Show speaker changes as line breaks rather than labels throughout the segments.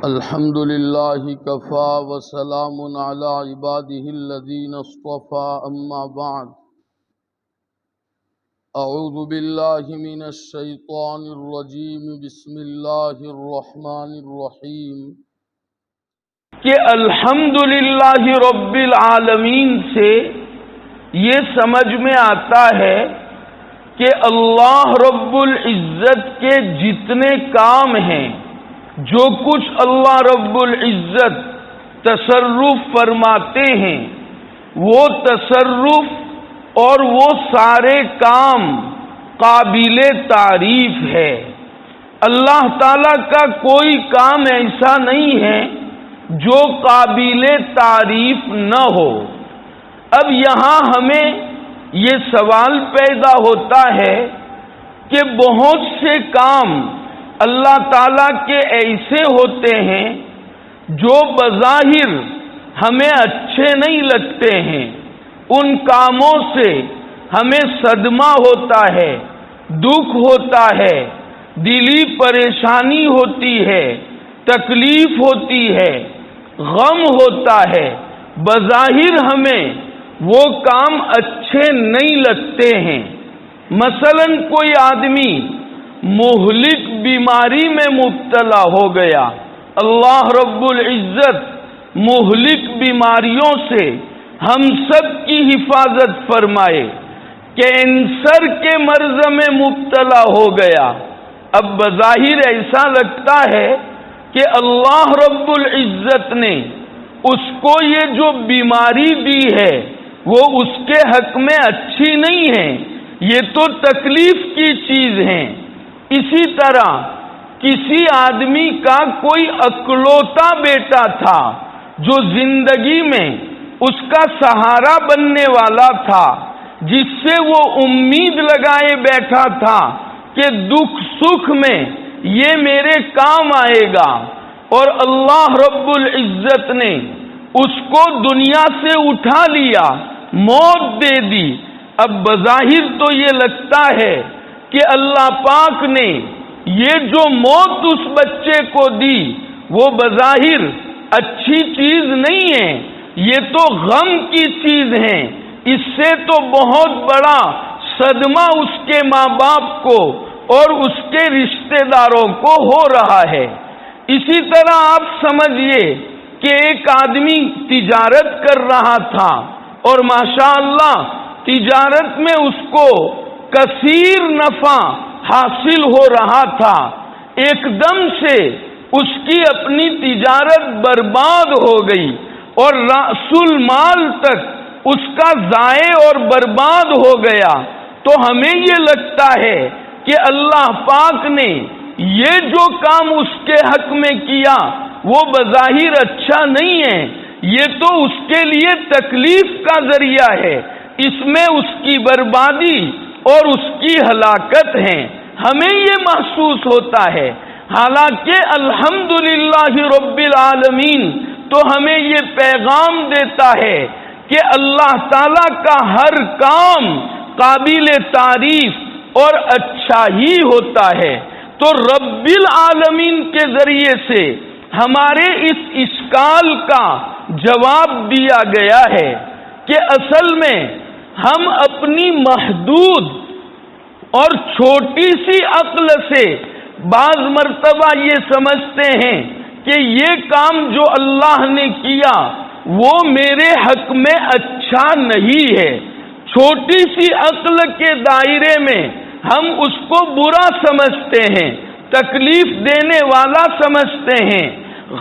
الحمد لله كفى وسلام على عباده الذين اصطفى أما بعد أعوذ بالله من الشيطان الرجيم بسم الله الرحمن الرحيم
کہ الحمدللہ رب العالمین سے یہ سمجھ میں آتا ہے کہ اللہ رب العزت کے جتنے کام ہیں، جو کچھ اللہ رب العزت تصرف فرماتے ہیں، وہ تصرف اور وہ سارے کام قابل تعریف ہے۔ اللہ تعالی کا کوئی کام ایسا نہیں ہے جو قابل تعریف نہ ہو۔ اب یہاں ہمیں یہ سوال پیدا ہوتا ہے کہ بہت سے کام اللہ تعالیٰ کے ایسے ہوتے ہیں جو بظاہر ہمیں اچھے نہیں لگتے ہیں، ان کاموں سے ہمیں صدمہ ہوتا ہے، دکھ ہوتا ہے، دلی پریشانی ہوتی ہے، تکلیف ہوتی ہے، غم ہوتا ہے، بظاہر ہمیں وہ کام اچھے نہیں لگتے ہیں۔ مثلا کوئی آدمی مہلک بیماری میں مبتلا ہو گیا، اللہ رب العزت مہلک بیماریوں سے ہم سب کی حفاظت فرمائے۔ کینسر کے مرض میں مبتلا ہو گیا، اب بظاہر ایسا لگتا ہے کہ اللہ رب العزت نے اس کو یہ جو بیماری دی ہے وہ اس کے حق میں اچھی نہیں ہے، یہ تو تکلیف کی چیز ہے۔ اسی طرح کسی آدمی کا کوئی اکلوتا بیٹا تھا جو زندگی میں اس کا سہارا بننے والا تھا، جس سے وہ امید لگائے بیٹھا تھا کہ دکھ سکھ میں یہ میرے کام آئے گا، اور اللہ رب العزت نے اس کو دنیا سے اٹھا لیا، موت دے دی۔ اب بظاہر تو یہ لگتا ہے کہ اللہ پاک نے یہ جو موت اس بچے کو دی وہ بظاہر اچھی چیز نہیں ہے، یہ تو غم کی چیز ہے، اس سے تو بہت بڑا صدمہ اس کے ماں باپ کو اور اس کے رشتہ داروں کو ہو رہا ہے۔ اسی طرح آپ سمجھیے کہ ایک آدمی تجارت کر رہا تھا اور ماشاءاللہ تجارت میں اس کو کثیر نفع حاصل ہو رہا تھا، ایک دم سے اس کی اپنی تجارت برباد ہو گئی اور رأس المال تک اس کا ضائع اور برباد ہو گیا، تو ہمیں یہ لگتا ہے کہ اللہ پاک نے یہ جو کام اس کے حق میں کیا وہ بظاہر اچھا نہیں ہے، یہ تو اس کے لیے تکلیف کا ذریعہ ہے، اس میں اس کی بربادی اور اس کی ہلاکت ہے، ہمیں یہ محسوس ہوتا ہے۔ حالانکہ الحمدللہ رب العالمین تو ہمیں یہ پیغام دیتا ہے کہ اللہ تعالیٰ کا ہر کام قابل تعریف اور اچھا ہی ہوتا ہے۔ تو رب العالمین کے ذریعے سے ہمارے اس اشکال کا جواب دیا گیا ہے کہ اصل میں ہم اپنی محدود اور چھوٹی سی عقل سے بعض مرتبہ یہ سمجھتے ہیں کہ یہ کام جو اللہ نے کیا وہ میرے حق میں اچھا نہیں ہے۔ چھوٹی سی عقل کے دائرے میں ہم اس کو برا سمجھتے ہیں، تکلیف دینے والا سمجھتے ہیں،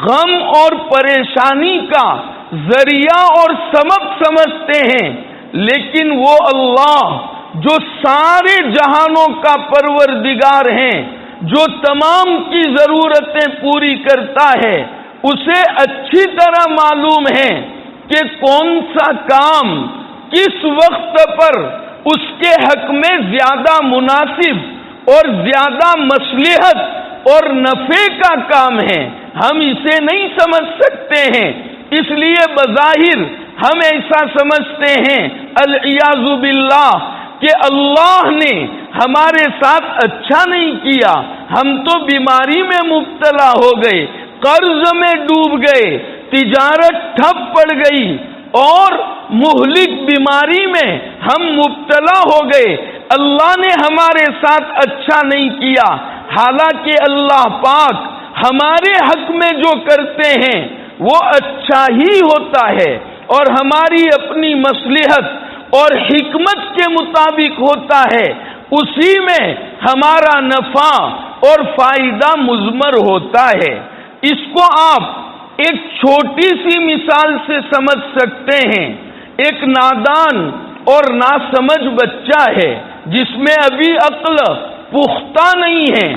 غم اور پریشانی کا ذریعہ اور سبب سمجھتے ہیں، لیکن وہ اللہ جو سارے جہانوں کا پروردگار ہیں، جو تمام کی ضرورتیں پوری کرتا ہے، اسے اچھی طرح معلوم ہے کہ کون سا کام کس وقت پر اس کے حق میں زیادہ مناسب اور زیادہ مصلحت اور نفع کا کام ہے۔ ہم اسے نہیں سمجھ سکتے ہیں، اس لیے بظاہر ہم ایسا سمجھتے ہیں العیاذ باللہ کہ اللہ نے ہمارے ساتھ اچھا نہیں کیا، ہم تو بیماری میں مبتلا ہو گئے، قرض میں ڈوب گئے، تجارت ٹھپ پڑ گئی اور مہلک بیماری میں ہم مبتلا ہو گئے۔ اللہ نے ہمارے ساتھ اچھا نہیں کیا، حالانکہ اللہ پاک ہمارے حق میں جو کرتے ہیں وہ اچھا ہی ہوتا ہے اور ہماری اپنی مصلحت اور حکمت کے مطابق ہوتا ہے، اسی میں ہمارا نفع اور فائدہ مضمر ہوتا ہے۔ اس کو آپ ایک چھوٹی سی مثال سے سمجھ سکتے ہیں۔ ایک نادان اور ناسمجھ بچہ ہے جس میں ابھی عقل پختہ نہیں ہے،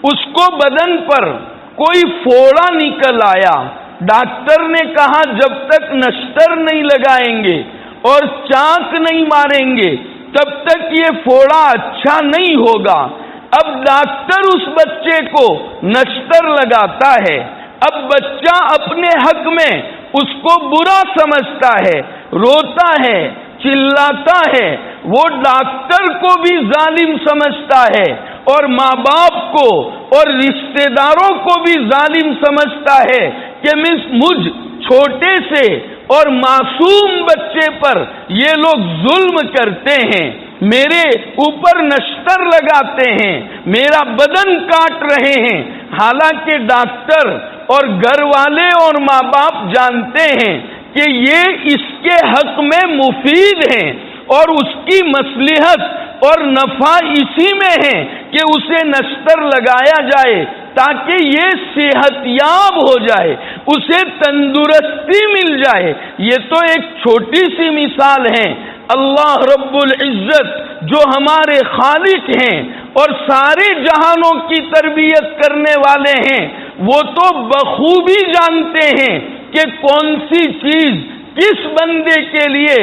اس کو بدن پر کوئی پھوڑا نکل آیا۔ ڈاکٹر نے کہا جب تک نشتر نہیں لگائیں گے اور چاک نہیں ماریں گے تب تک یہ پھوڑا اچھا نہیں ہوگا۔ اب ڈاکٹر اس بچے کو نشتر لگاتا ہے، اب بچہ اپنے حق میں اس کو برا سمجھتا ہے، روتا ہے، چلاتا ہے، وہ ڈاکٹر کو بھی ظالم سمجھتا ہے اور ماں باپ کو اور رشتہ داروں کو بھی ظالم سمجھتا ہے کہ مجھ چھوٹے سے اور معصوم بچے پر یہ لوگ ظلم کرتے ہیں، میرے اوپر نشتر لگاتے ہیں، میرا بدن کاٹ رہے ہیں۔ حالانکہ ڈاکٹر اور گھر والے اور ماں باپ جانتے ہیں کہ یہ اس کے حق میں مفید ہیں اور اس کی مصلحت اور نفع اسی میں ہے کہ اسے نشتر لگایا جائے تاکہ یہ صحت یاب ہو جائے، اسے تندرستی مل جائے۔ یہ تو ایک چھوٹی سی مثال ہے۔ اللہ رب العزت جو ہمارے خالق ہیں اور سارے جہانوں کی تربیت کرنے والے ہیں، وہ تو بخوبی جانتے ہیں کہ کون سی چیز کس بندے کے لیے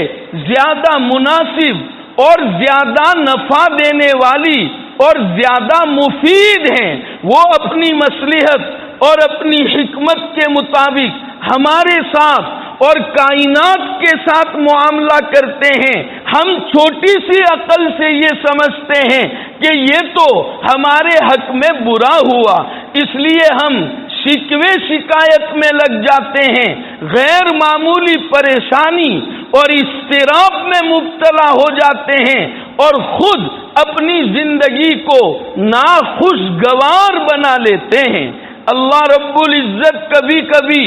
زیادہ مناسب اور زیادہ نفع دینے والی اور زیادہ مفید ہیں۔ وہ اپنی مصلحت اور اپنی حکمت کے مطابق ہمارے ساتھ اور کائنات کے ساتھ معاملہ کرتے ہیں۔ ہم چھوٹی سی عقل سے یہ سمجھتے ہیں کہ یہ تو ہمارے حق میں برا ہوا، اس لیے ہم شکوے شکایت میں لگ جاتے ہیں، غیر معمولی پریشانی اور اضطراب میں مبتلا ہو جاتے ہیں اور خود اپنی زندگی کو ناخوشگوار بنا لیتے ہیں۔ اللہ رب العزت کبھی کبھی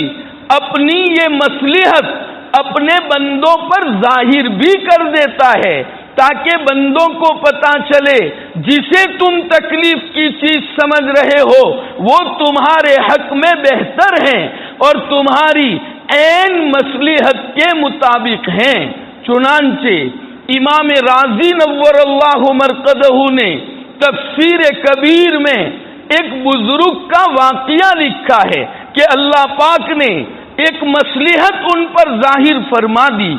اپنی یہ مصلحت اپنے بندوں پر ظاہر بھی کر دیتا ہے تاکہ بندوں کو پتہ چلے جسے تم تکلیف کی چیز سمجھ رہے ہو وہ تمہارے حق میں بہتر ہیں اور تمہاری عین مصلحت کے مطابق ہیں۔ چنانچہ امام رازی نور اللہ مرقدہ نے تفسیر کبیر میں ایک بزرگ کا واقعہ لکھا ہے کہ اللہ پاک نے ایک مصلحت ان پر ظاہر فرما دی۔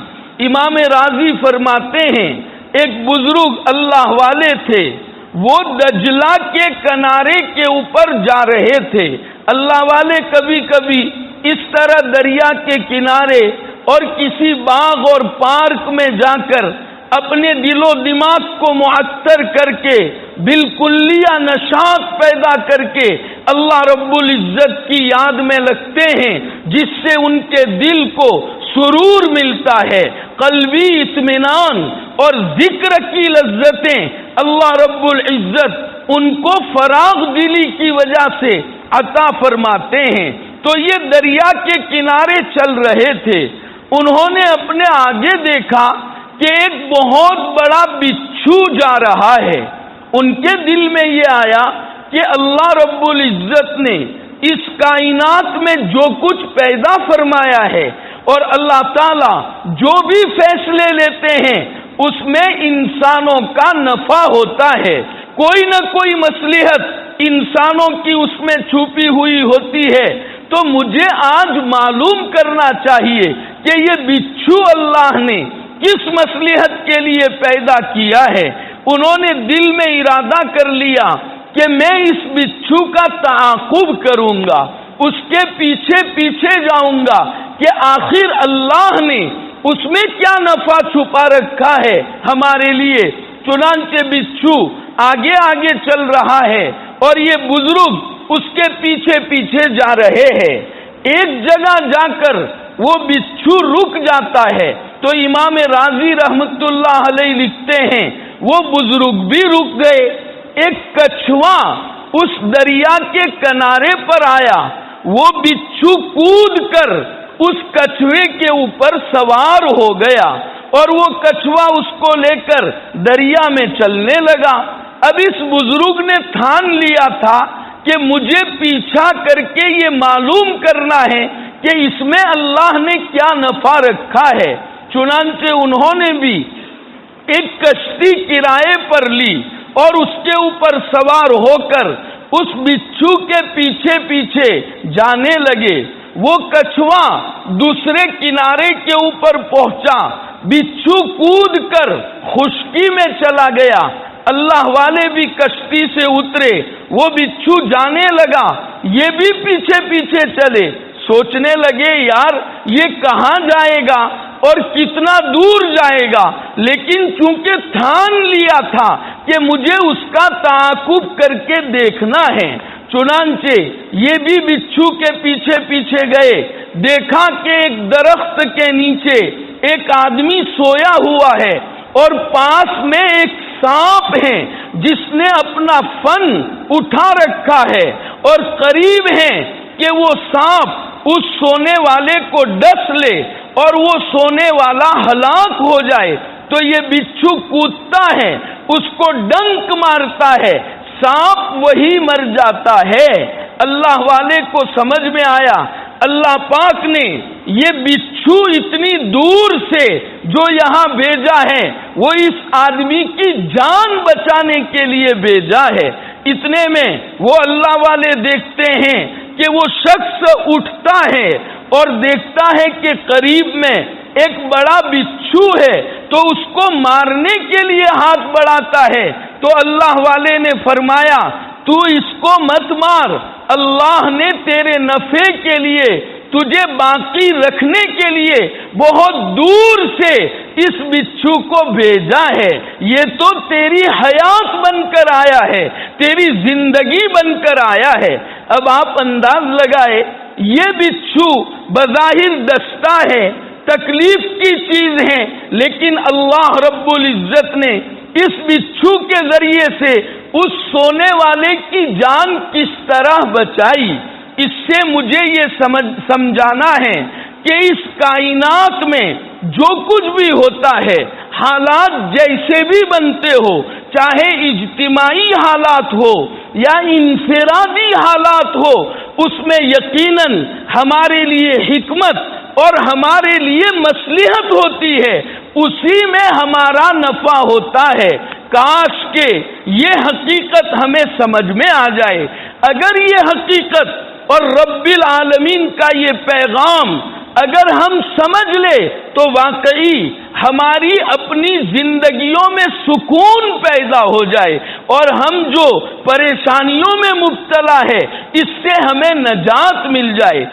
امام رازی فرماتے ہیں ایک بزرگ اللہ والے تھے، وہ دجلہ کے کنارے کے اوپر جا رہے تھے۔ اللہ والے کبھی کبھی اس طرح دریا کے کنارے اور کسی باغ اور پارک میں جا کر اپنے دل و دماغ کو معطر کر کے بالکلیہ نشاط پیدا کر کے اللہ رب العزت کی یاد میں لگتے ہیں، جس سے ان کے دل کو سرور ملتا ہے، قلبی اطمینان اور ذکر کی لذتیں اللہ رب العزت ان کو فراغ دلی کی وجہ سے عطا فرماتے ہیں۔ تو یہ دریا کے کنارے چل رہے تھے، انہوں نے اپنے آگے دیکھا کہ ایک بہت بڑا بچھو جا رہا ہے۔ ان کے دل میں یہ آیا کہ اللہ رب العزت نے اس کائنات میں جو کچھ پیدا فرمایا ہے اور اللہ تعالی جو بھی فیصلے لیتے ہیں اس میں انسانوں کا نفع ہوتا ہے، کوئی نہ کوئی مصلحت انسانوں کی اس میں چھپی ہوئی ہوتی ہے۔ تو مجھے آج معلوم کرنا چاہیے کہ یہ بچھو اللہ نے کس مصلحت کے لیے پیدا کیا ہے۔ انہوں نے دل میں ارادہ کر لیا کہ میں اس بچھو کا تعاقب کروں گا، اس کے پیچھے پیچھے جاؤں گا کہ آخر اللہ نے اس میں کیا نفع چھپا رکھا ہے ہمارے لیے۔ چنانچہ بچھو آگے آگے چل رہا ہے اور یہ بزرگ اس کے پیچھے پیچھے جا رہے ہیں۔ ایک جگہ جا کر وہ بچھو رک جاتا ہے تو امام رازی رحمت اللہ علیہ لکھتے ہیں وہ بزرگ بھی رک گئے۔ ایک کچھوا اس دریا کے کنارے پر آیا، وہ بچھو کود کر اس کچھوے کے اوپر سوار ہو گیا اور وہ کچھوا اس کو لے کر دریا میں چلنے لگا۔ اب اس بزرگ نے ٹھان لیا تھا کہ مجھے پیچھا کر کے یہ معلوم کرنا ہے کہ اس میں اللہ نے کیا نفع رکھا ہے، چنانچہ انہوں نے بھی ایک کشتی کرائے پر لی اور اس کے اوپر سوار ہو کر اس بچھو کے پیچھے پیچھے جانے لگے۔ وہ کچھوا دوسرے کنارے کے اوپر پہنچا، بچھو کود کر خشکی میں چلا گیا۔ اللہ والے بھی کشتی سے اترے، وہ بچھو جانے لگا، یہ بھی پیچھے پیچھے چلے۔ سوچنے لگے یار یہ کہاں جائے گا اور کتنا دور جائے گا، لیکن چونکہ ٹھان لیا تھا کہ مجھے اس کا تعاقب کر کے دیکھنا ہے، چنانچہ یہ بھی بچھو کے پیچھے پیچھے گئے۔ دیکھا کہ ایک درخت کے نیچے ایک آدمی سویا ہوا ہے اور پاس میں ایک سانپ ہے جس نے اپنا فن اٹھا رکھا ہے اور قریب ہے کہ وہ سانپ اس سونے والے کو ڈس لے اور وہ سونے والا ہلاک ہو جائے۔ تو یہ بچھو کودتا ہے، اس کو ڈنک مارتا ہے، سانپ وہی مر جاتا ہے۔ اللہ والے کو سمجھ میں آیا اللہ پاک نے یہ بچھو اتنی دور سے جو یہاں بھیجا ہے وہ اس آدمی کی جان بچانے کے لیے بھیجا ہے۔ اتنے میں وہ اللہ والے دیکھتے ہیں کہ وہ شخص اٹھتا ہے اور دیکھتا ہے کہ قریب میں ایک بڑا بچھو ہے تو اس کو مارنے کے لیے ہاتھ بڑھاتا ہے، تو اللہ والے نے فرمایا تو اس کو مت مار، اللہ نے تیرے نفع کے لیے تجھے باقی رکھنے کے لیے بہت دور سے اس بچھو کو بھیجا ہے، یہ تو تیری حیات بن کر آیا ہے، تیری زندگی بن کر آیا ہے۔ اب آپ انداز لگائے یہ بچھو بظاہر دستہ ہے، تکلیف کی چیز ہے، لیکن اللہ رب العزت نے اس بچھو کے ذریعے سے اس سونے والے کی جان کس طرح بچائی۔ اس سے مجھے یہ سمجھانا ہے کہ اس کائنات میں جو کچھ بھی ہوتا ہے، حالات جیسے بھی بنتے ہو، چاہے اجتماعی حالات ہو یا انفرادی حالات ہو، اس میں یقیناً ہمارے لیے حکمت اور ہمارے لیے مصلحت ہوتی ہے، اسی میں ہمارا نفع ہوتا ہے۔ کاش کہ یہ حقیقت ہمیں سمجھ میں آ جائے۔ اگر یہ حقیقت اور رب العالمین کا یہ پیغام اگر ہم سمجھ لے تو واقعی ہماری اپنی زندگیوں میں سکون پیدا ہو جائے اور ہم جو پریشانیوں میں مبتلا ہے اس سے ہمیں نجات مل جائے۔